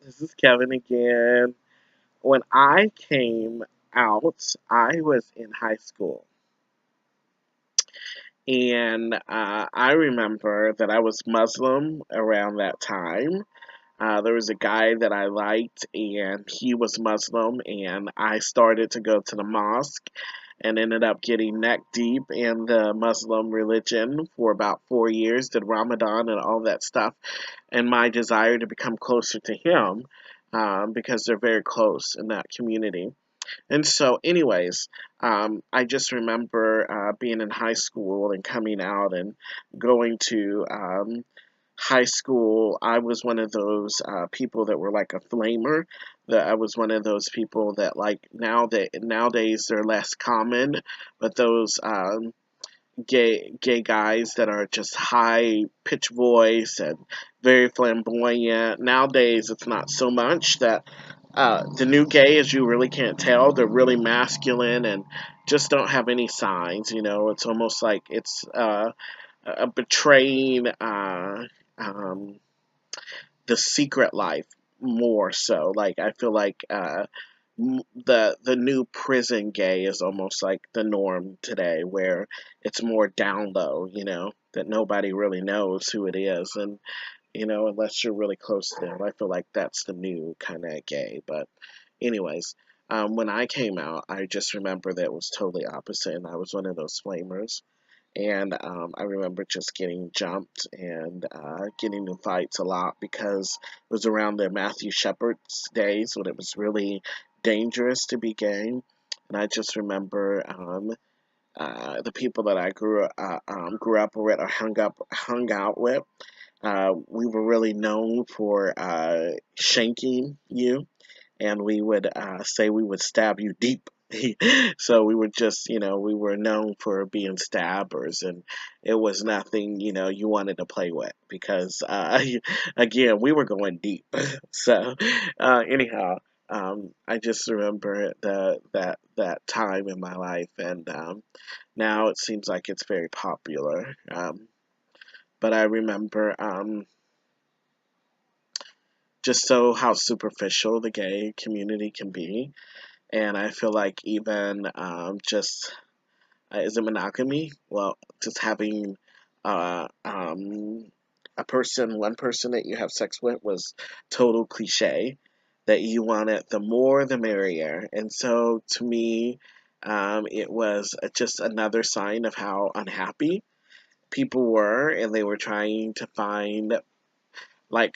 This is Kevin again. When I came out, I was in high school. And I remember that I was Muslim around that time. There was a guy that I liked, and he was Muslim, and I started to go to the mosque and ended up getting neck deep in the Muslim religion for about 4 years, did Ramadan and all that stuff, and my desire to become closer to him because they're very close in that community. And so, anyways, I just remember being in high school and coming out and going to high school. I was one of those people that were like a flamer. That I was one of those people that like nowadays they're less common, but those gay guys that are just high pitch voice and very flamboyant. Nowadays, it's not so much that the new gay, as you really can't tell, they're really masculine and just don't have any signs. It's almost like it's a betraying um, the secret life more so. Like I feel like the new prison gay is almost like the norm today, where it's more down low. That nobody really knows who it is, and unless you're really close to them. I feel like that's the new kind of gay. But anyways. When I came out, I just remember that it was totally opposite, and I was one of those flamers. And I remember just getting jumped and getting in fights a lot because it was around the Matthew Shepard's days when it was really dangerous to be gay. And I just remember the people that I grew up with or hung out with. We were really known for shanking you, and we would say we would stab you deep. So we were just, we were known for being stabbers, and it was nothing, you wanted to play with because, again, we were going deep. So, anyhow, I just remember that time in my life, and now it seems like it's very popular. But I remember just so how superficial the gay community can be. And I feel like even just is it monogamy? Well, just having uh, um, one person that you have sex with was total cliche. That you wanted the more the merrier, and so to me, it was just another sign of how unhappy people were, and they were trying to find like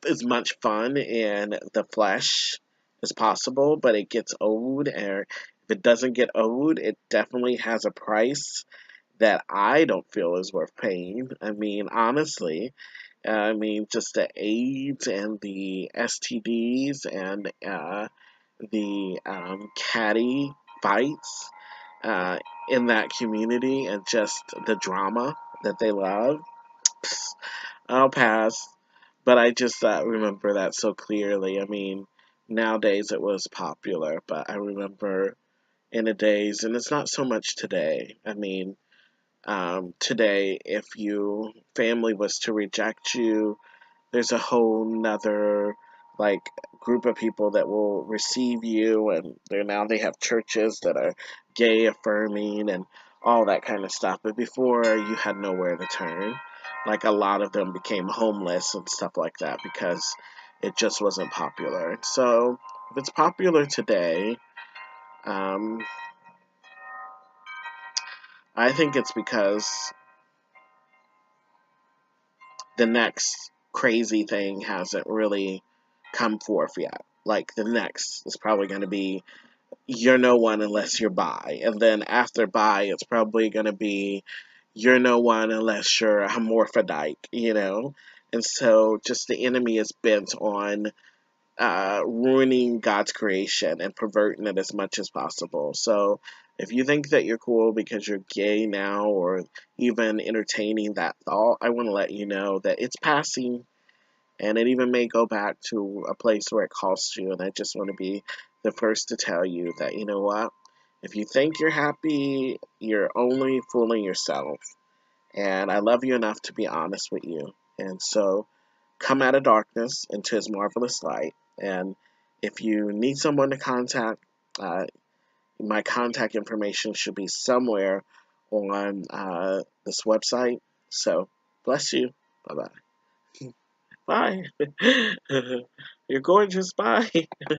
as much fun in the flesh as possible, but it gets old, or if it doesn't get old, it definitely has a price that I don't feel is worth paying. I mean, honestly, just the AIDS and the STDs and the catty fights uh, in that community and just the drama that they love. I'll pass. But I just remember that so clearly. I mean, nowadays it was popular, but I remember in the days, and it's not so much today. I mean, today, if you family was to reject you, there's a whole nother like group of people that will receive you, and they have churches that are gay affirming and all that kind of stuff. But before, you had nowhere to turn. Like a lot of them became homeless and stuff like that because it just wasn't popular. So if it's popular today, um, I think it's because the next crazy thing hasn't really come forth yet. Like the next is probably going to be you're no one unless you're bi, and then after bi, it's probably going to be you're no one unless you're a hermaphrodite. And so just the enemy is bent on ruining God's creation and perverting it as much as possible. So if you think that you're cool because you're gay now, or even entertaining that thought, I want to let you know that it's passing, and it even may go back to a place where it costs you. And I just want to be the first to tell you that, you know what? If you think you're happy, you're only fooling yourself. And I love you enough to be honest with you. And so come out of darkness into His marvelous light. And if you need someone to contact, my contact information should be somewhere on this website. So, bless you. Bye bye. Bye. You're gorgeous. Bye.